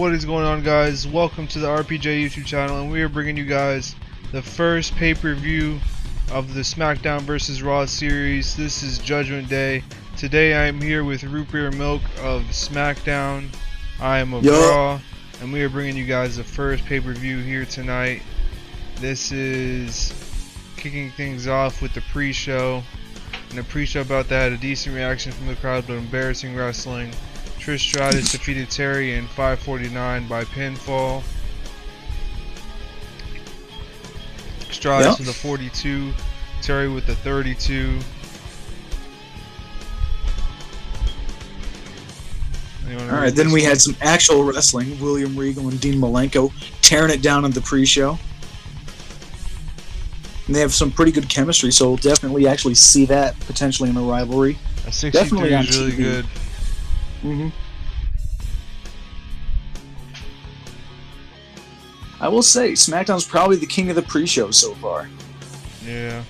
what is going on, guys? Welcome to the RPJ YouTube channel, and we are bringing you guys the first pay-per-view of the Smackdown vs. Raw series. This is Judgment Day. Today I am here with Root Beer Milk of Smackdown. I am of Raw, and we are bringing you guys the first pay-per-view here tonight. This is kicking things off with the pre-show. And the pre-show about that had a decent reaction from the crowd, but embarrassing wrestling. Trish Stratus defeated Terry in 5:49 by pinfall. Stratus with a 42, Terry with the 32. Alright, then we had some actual wrestling. William Regal and Dean Malenko tearing it down in the pre-show. And they have some pretty good chemistry, so we'll definitely actually see that potentially in a rivalry. A 63 is really good. I will say, SmackDown's probably the king of the pre-show so far. Yeah.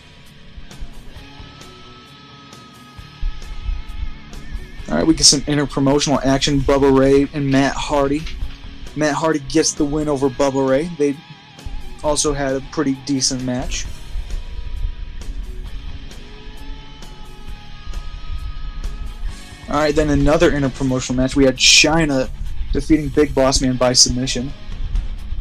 Alright, we get some interpromotional action. Bubba Ray and Matt Hardy. Matt Hardy gets the win over Bubba Ray. They also had a pretty decent match. Alright, then another interpromotional match. We had Chyna defeating Big Boss Man by submission.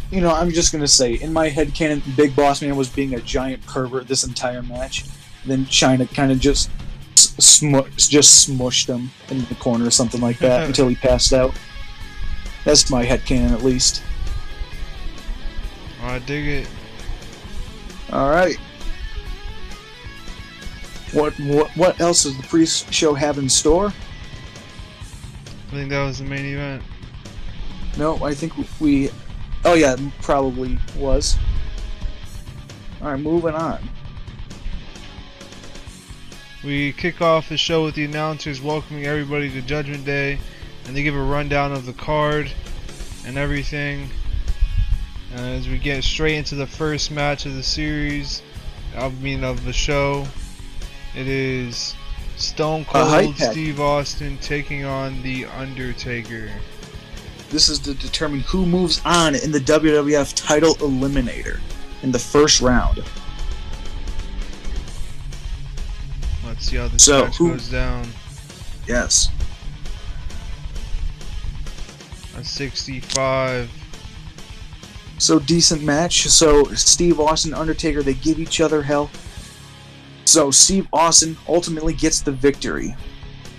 You know, I'm just going to say, in my headcanon, Big Boss Man was being a giant pervert this entire match. Then Chyna kind of just smushed him in the corner or something like that until he passed out. That's my headcanon, at least. I dig it. Alright. What else does the pre-show have in store? I think that was the main event. No, I think we... Oh yeah, probably was. Alright, moving on. We kick off the show with the announcers welcoming everybody to Judgment Day, and they give a rundown of the card and everything. As we get straight into the first match of the series, of the show, it is Stone Cold Steve Austin taking on The Undertaker. This is to determine who moves on in the WWF title eliminator in the first round. Let's see how this match goes down. Yes. A 65. So decent match. So Steve Austin and Undertaker, they give each other hell. So Steve Austin ultimately gets the victory.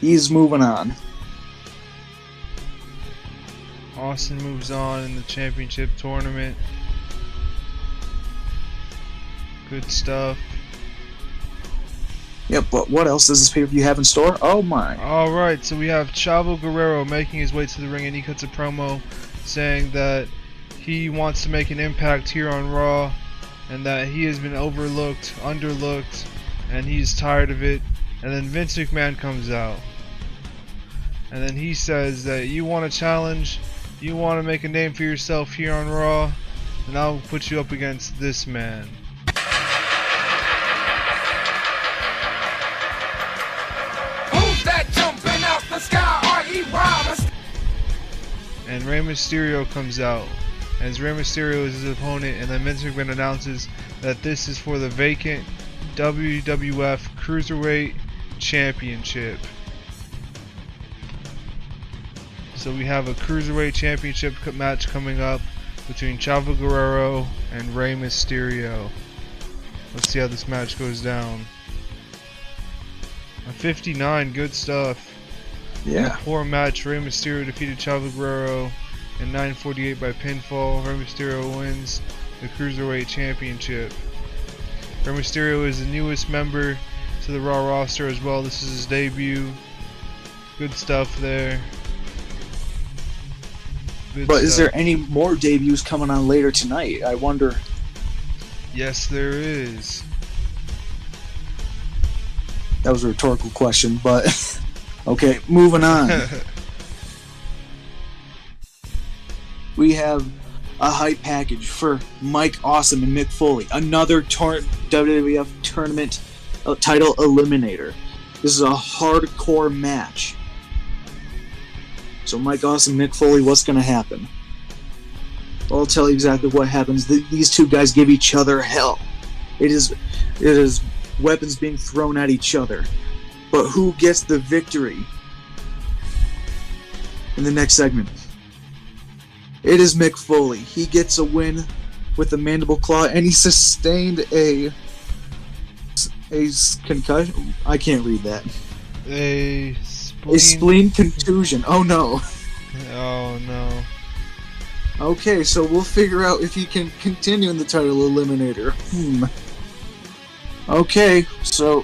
He's moving on. Austin moves on in the championship tournament. Good stuff. Yep, but what else does this pay-per-view have in store? Oh my. Alright, so we have Chavo Guerrero making his way to the ring, and he cuts a promo saying that he wants to make an impact here on Raw, and that he has been overlooked, underlooked, and he's tired of it. And then Vince McMahon comes out, and then he says that you want a challenge, you want to make a name for yourself here on Raw, and I'll put you up against this man. Who's that jumping out the sky? And Rey Mysterio comes out, as Rey Mysterio is his opponent, and then Vince McMahon announces that this is for the vacant WWF Cruiserweight Championship. So we have a Cruiserweight Championship match coming up between Chavo Guerrero and Rey Mysterio. Let's see how this match goes down. A 59, good stuff. Yeah. Poor match. Rey Mysterio defeated Chavo Guerrero in 9:48 by pinfall. Rey Mysterio wins the Cruiserweight Championship. Rey Mysterio is the newest member to the Raw roster as well. This is his debut. Good stuff there. But is there any more debuts coming on later tonight? I wonder. Yes, there is. That was a rhetorical question, but okay, moving on. We have a hype package for Mike Awesome and Mick Foley. Another WWF tournament title eliminator. This is a hardcore match. So Mike Awesome, Mick Foley, what's going to happen? I'll tell you exactly what happens. These two guys give each other hell. It is weapons being thrown at each other. But who gets the victory in the next segment? It is Mick Foley. He gets a win with the mandible claw, and he sustained a concussion. I can't read that. A A spleen contusion. Oh no. Oh no. Okay, so we'll figure out if he can continue in the title eliminator. Okay, so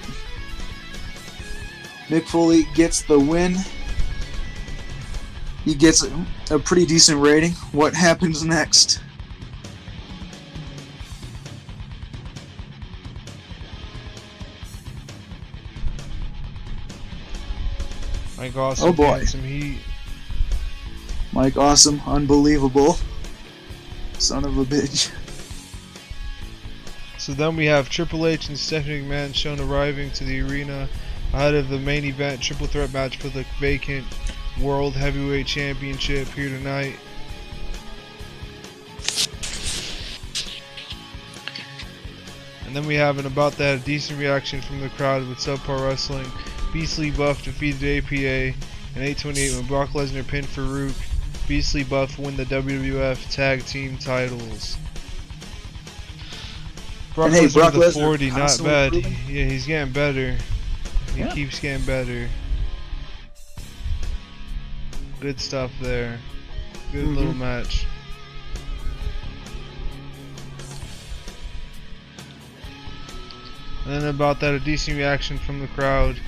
Mick Foley gets the win. He gets a pretty decent rating. What happens next? Mike Awesome Oh boy. getting some heat. Mike Awesome, unbelievable. Son of a bitch. So then we have Triple H and Stephanie McMahon shown arriving to the arena ahead of the main event triple threat match for the vacant World Heavyweight Championship here tonight. And then we have an About That, a decent reaction from the crowd with Subpar Wrestling. Beastly Buff defeated APA in 8:28 when Brock Lesnar pinned Farouk. Beastly Buff win the WWF Tag Team titles. Brock Hey, Lesnar Brock with a Lesnar 40, not constantly bad. improving. Yeah, he's getting better. He Yeah. keeps getting better. Good stuff there. Good little match. And then About That, a decent reaction from the crowd.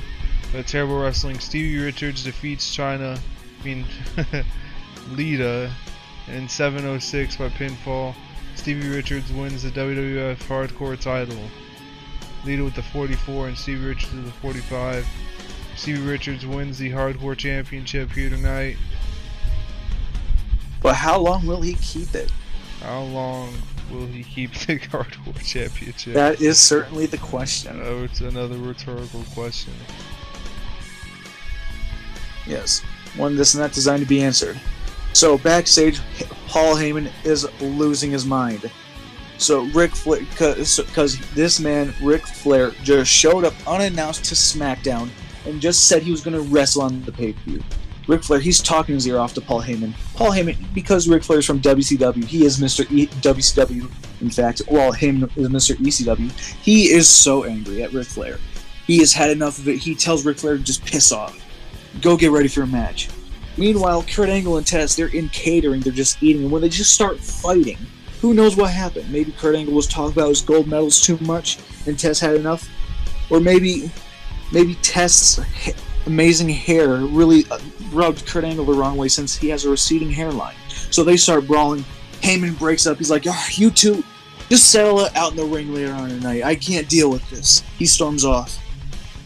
But terrible wrestling. Stevie Richards defeats Lita in 7:06 by pinfall. Stevie Richards wins the WWF Hardcore title. Lita with the 44 and Stevie Richards with the 45. Stevie Richards wins the Hardcore Championship here tonight. But how long will he keep it? How long will he keep the Hardcore Championship? That is certainly the question. Oh, it's another rhetorical question. Yes, one that's not designed to be answered. So backstage, Paul Heyman is losing his mind. So Ric Flair, because this man Ric Flair just showed up unannounced to SmackDown and just said he was going to wrestle on the pay-per-view. Ric Flair, he's talking his ear off to Paul Heyman. Paul Heyman, because Ric Flair is from WCW, he is Mr. WCW. In fact, while Heyman is Mr. ECW, he is so angry at Ric Flair. He has had enough of it. He tells Ric Flair to just piss off. Go get ready for a match. Meanwhile, Kurt Angle and Test, they're in catering, they're just eating, and when they just start fighting, who knows what happened? Maybe Kurt Angle was talking about his gold medals too much, and Test had enough? Or maybe Test's amazing hair really rubbed Kurt Angle the wrong way since he has a receding hairline. So they start brawling. Heyman breaks up, he's like, you two, just settle it out in the ring later on tonight. I can't deal with this. He storms off.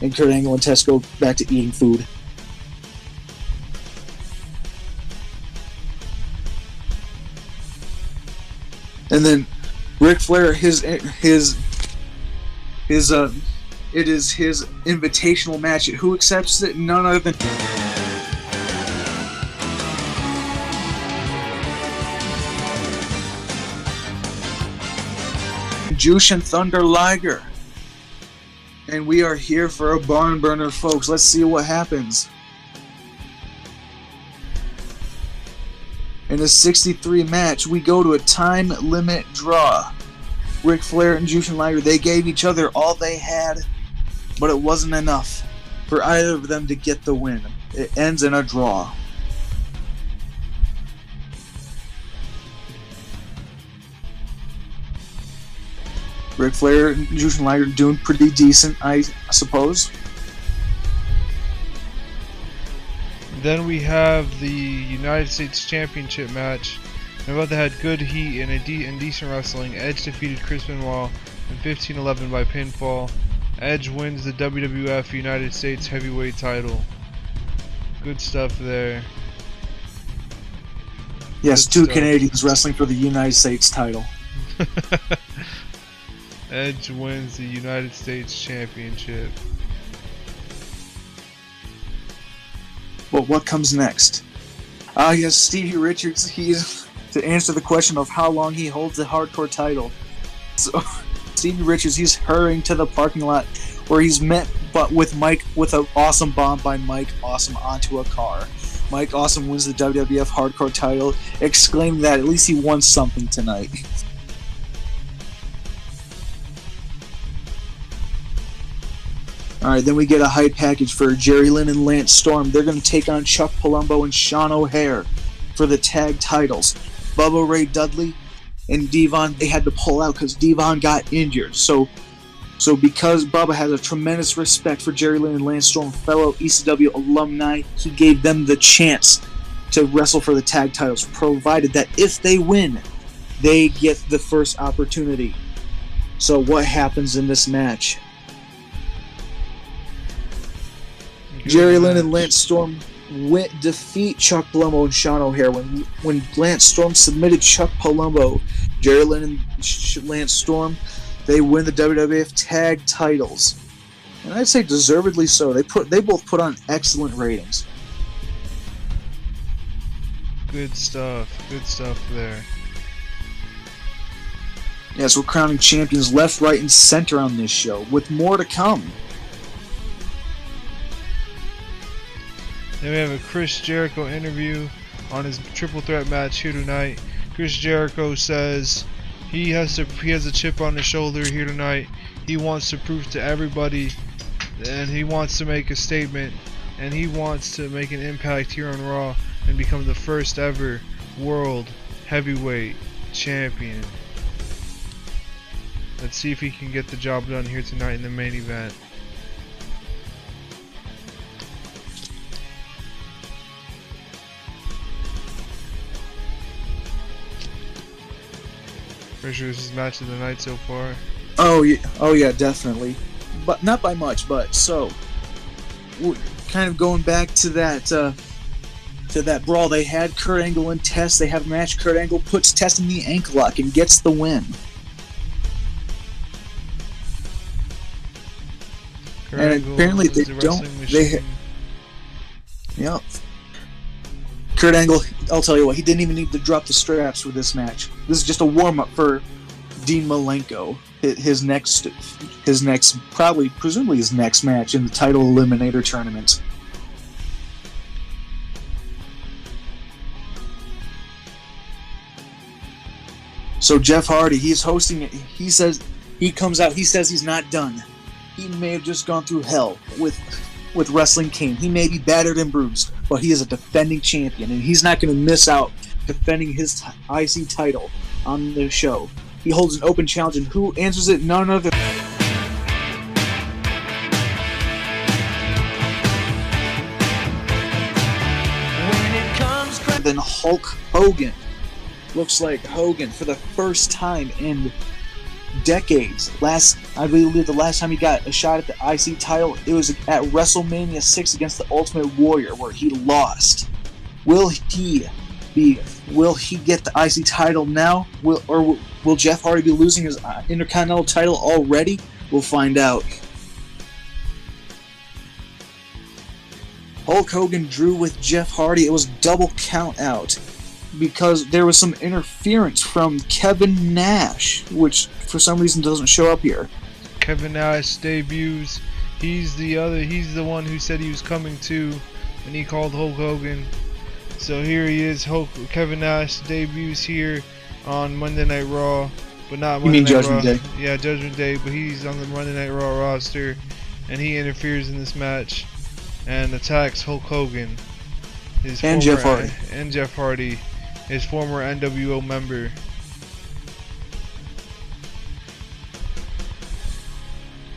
And Kurt Angle and Test go back to eating food. And then Ric Flair, it is his invitational match. Who accepts it? None other than Jushin Thunder Liger. And we are here for a barn burner, folks. Let's see what happens. In a 63 match, we go to a time limit draw. Ric Flair and Jushin Liger, they gave each other all they had, but it wasn't enough for either of them to get the win. It ends in a draw. Ric Flair and Jushin Liger doing pretty decent, I suppose. Then we have the United States Championship match. About that had good heat and decent wrestling. Edge defeated Chris Benoit in 15-11 by pinfall. Edge wins the WWF United States Heavyweight title. Good stuff there. Yes, Good two stuff. Canadians wrestling for the United States title. Edge wins the United States Championship. But what comes next? Yes, Stevie Richards, he's to answer the question of how long he holds the hardcore title. So Stevie Richards, he's hurrying to the parking lot where he's met but with an awesome bomb by Mike Awesome onto a car. Mike Awesome wins the WWF hardcore title, exclaiming that at least he won something tonight. Alright, then we get a hype package for Jerry Lynn and Lance Storm. They're going to take on Chuck Palumbo and Sean O'Hare for the tag titles. Bubba Ray Dudley and Devon, they had to pull out because Devon got injured. So because Bubba has a tremendous respect for Jerry Lynn and Lance Storm, fellow ECW alumni, he gave them the chance to wrestle for the tag titles, provided that if they win, they get the first opportunity. So what happens in this match? Jerry Lynn and Lance Storm defeat Chuck Palumbo and Sean O'Hare. When Lance Storm submitted Chuck Palumbo, Jerry Lynn and Lance Storm, they win the WWF tag titles, and I'd say deservedly so. They both put on excellent ratings. Good stuff there. Yes, we're crowning champions left, right, and center on this show, with more to come. Then we have a Chris Jericho interview on his triple threat match here tonight. Chris Jericho says he has a chip on his shoulder here tonight. He wants to prove to everybody, and he wants to make a statement, and he wants to make an impact here on Raw and become the first ever World Heavyweight Champion. Let's see if he can get the job done here tonight in the main event. Pretty sure this is match of the night so far. Oh yeah, definitely, but not by much. But so, we're kind of going back to that brawl they had. Kurt Angle and Test. They have a match. Kurt Angle puts Test in the ankle lock and gets the win. Kurt and Angle apparently they is a don't. wrestling machine. Yep. Kurt Angle, I'll tell you what, he didn't even need to drop the straps for this match. This is just a warm-up for Dean Malenko. His next, presumably his next match in the title eliminator tournament. So Jeff Hardy, he's hosting it. He says he's not done. He may have just gone through hell with Wrestling King. He may be battered and bruised, but he is a defending champion, and he's not going to miss out defending his IC title on the show. He holds an open challenge, and who answers it? None other than Hulk Hogan. Looks like Hogan, for the first time in decades. I believe the last time he got a shot at the IC title, it was at WrestleMania 6 against the Ultimate Warrior, where he lost. Will he get the IC title now? Will Jeff Hardy be losing his Intercontinental title already? We'll find out. Hulk Hogan drew with Jeff Hardy. It was double count out because there was some interference from Kevin Nash, which for some reason doesn't show up here. Kevin Nash debuts. He's the one who said he was coming to, and he called Hulk Hogan. So here he is. Kevin Nash debuts here on Monday Night Raw, but not Monday Night Judgment Raw. Day? Yeah, Judgment Day. But he's on the Monday Night Raw roster, and he interferes in this match and attacks Hulk Hogan, Jeff Hardy, his former NWO member.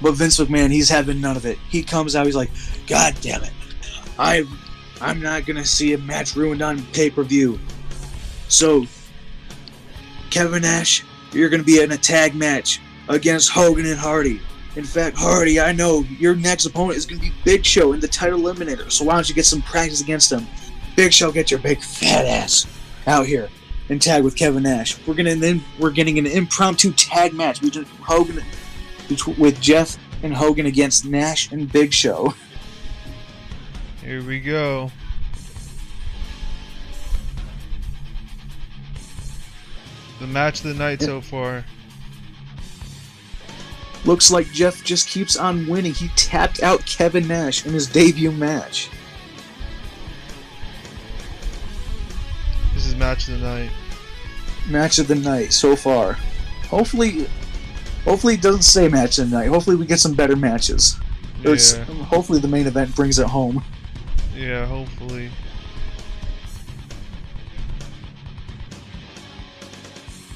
But Vince McMahon, he's having none of it. He comes out, he's like, God damn it, I'm not gonna see a match ruined on pay-per-view. So, Kevin Nash, you're gonna be in a tag match against Hogan and Hardy. In fact, Hardy, I know your next opponent is gonna be Big Show in the title eliminator, so why don't you get some practice against him? Big Show, get your big fat ass out here and tag with Kevin Nash. We're getting an impromptu tag match between with Jeff and Hogan against Nash and Big Show. Here we go. The match of the night so far. Looks like Jeff just keeps on winning. He tapped out Kevin Nash in his debut match. This is match of the night. Match of the night so far. Hopefully it doesn't say match of the night. Hopefully we get some better matches. Yeah. Hopefully the main event brings it home. Yeah, hopefully.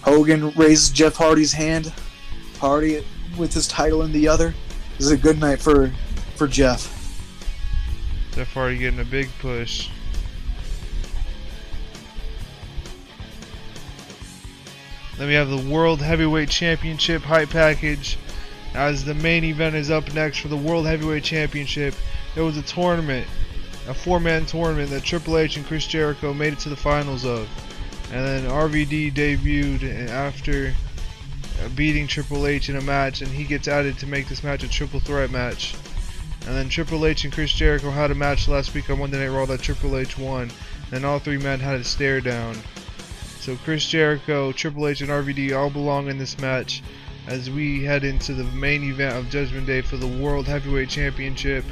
Hogan raises Jeff Hardy's hand. Hardy with his title in the other. This is a good night for Jeff. Jeff Hardy getting a big push. Then we have the World Heavyweight Championship hype package. As the main event is up next for the World Heavyweight Championship, there was a tournament, a 4-man tournament that Triple H and Chris Jericho made it to the finals of. And then RVD debuted after beating Triple H in a match, and he gets added to make this match a triple threat match. And then Triple H and Chris Jericho had a match last week on Monday Night Raw that Triple H won. And all three men had a stare down. So Chris Jericho, Triple H, and RVD all belong in this match as we head into the main event of Judgment Day for the World Heavyweight Championship.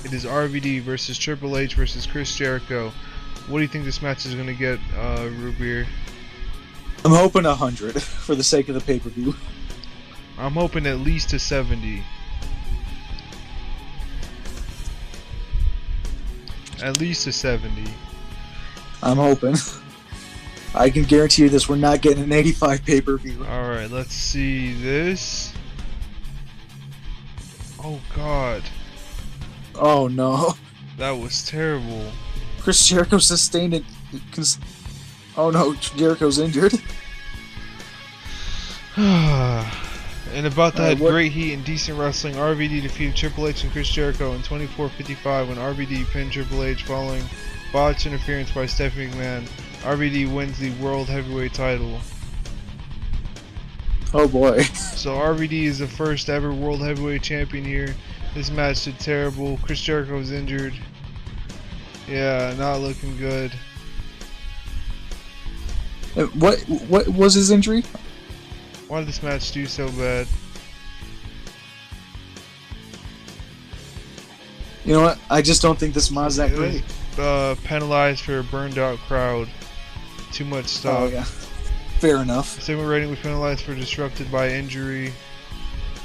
It is RVD versus Triple H versus Chris Jericho. What do you think this match is going to get, Root Beer? I'm hoping 100 for the sake of the pay-per-view. I'm hoping at least a 70. At least a 70. I'm hoping. I can guarantee you this, we're not getting an 85 pay-per-view. Alright, let's see this. Oh god. Oh no. That was terrible. Chris Jericho sustained it. Oh no, Jericho's injured. And about that what? great heat and decent wrestling, RVD defeated Triple H and Chris Jericho in 24:55 when RVD pinned Triple H following botched interference by Stephanie McMahon. RVD wins the World Heavyweight title. Oh boy. So RVD is the first ever World Heavyweight Champion here. This match did terrible. Chris Jericho was injured. Yeah, not looking good. What was his injury? Why did this match do so bad? You know what? I just don't think this mod's that It was, great. penalized for a burned out crowd. Too much stuff. Oh yeah. Fair enough. Segment rating was penalized for disrupted by injury.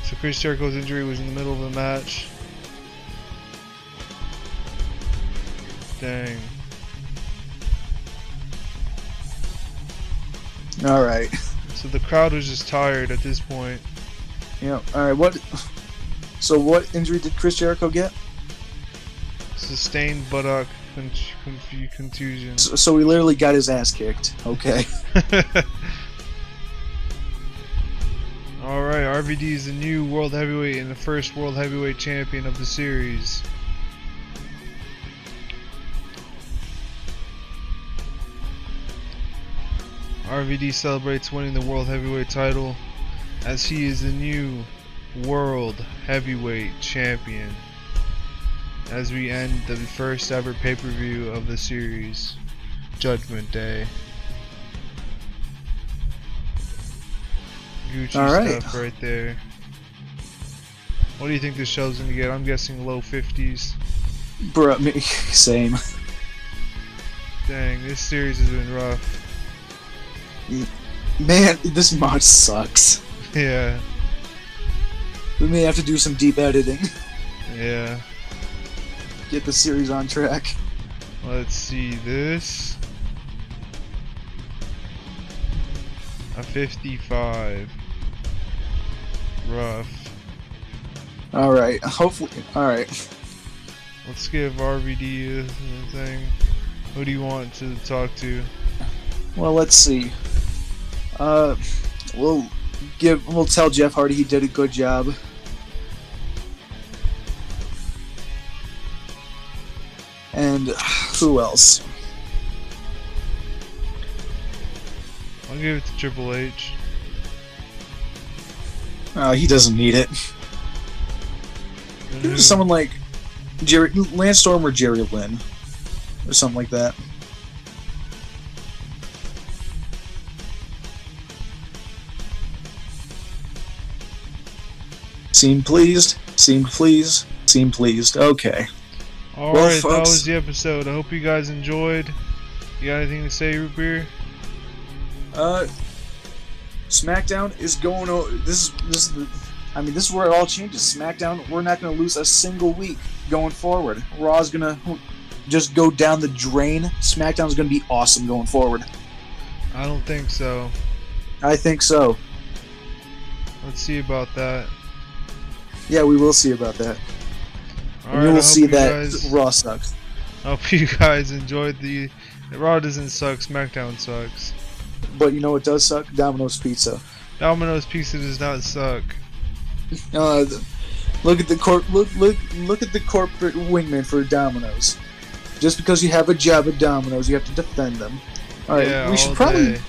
So Chris Jericho's injury was in the middle of the match. Dang. Alright. So the crowd was just tired at this point. Yeah. Alright, so what injury did Chris Jericho get? Sustained buttock contusion. So he literally got his ass kicked. Okay. Alright, RVD is the new World Heavyweight and the first World Heavyweight Champion of the series. RVD celebrates winning the World Heavyweight title as he is the new World Heavyweight Champion as we end the first ever pay-per-view of the series, Judgment Day. Gucci stuff right there. What do you think this show's gonna get? I'm guessing low 50s. Bruh, me, same. Dang, this series has been rough. Man, this mod sucks. Yeah, We may have to do some deep editing. yeah. Get the series on track. Let's see this. A 55. Rough. Alright, hopefully. Alright. Let's give RVD a thing. Who do you want to talk to? Well, let's see. We'll tell Jeff Hardy he did a good job. And who else? I'll give it to Triple H. He doesn't need it. Someone like Lance Storm or Jerry Lynn, or something like that. Seemed pleased. Seemed pleased. Seemed pleased. Okay. All Well, right, that folks- was the episode. I hope you guys enjoyed. You got anything to say, Root Beer? SmackDown is going. This is where it all changes. SmackDown, we're not going to lose a single week going forward. Raw's going to just go down the drain. SmackDown's going to be awesome going forward. I don't think so. I think so. Let's see about that. Yeah, we will see about that. All And right, you I will hope see you that guys- Raw sucks. I hope you guys enjoyed the. Raw doesn't suck. SmackDown sucks. But you know what does suck? Domino's Pizza. Domino's Pizza does not suck. Look at the look at the corporate wingman for Domino's. Just because you have a job at Domino's, you have to defend them. All right, Yeah, we should all probably. day.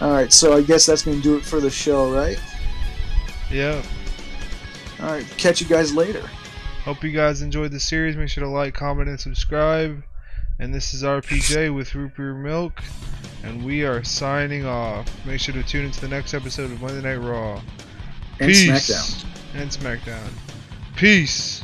All right, so I guess that's going to do it for the show, right? Yep. All right, catch you guys later. Hope you guys enjoyed the series. Make sure to like, comment, and subscribe. And this is RPJ with Root Beer Milk. And we are signing off. Make sure to tune into the next episode of Monday Night Raw. And Peace. SmackDown. And SmackDown. Peace.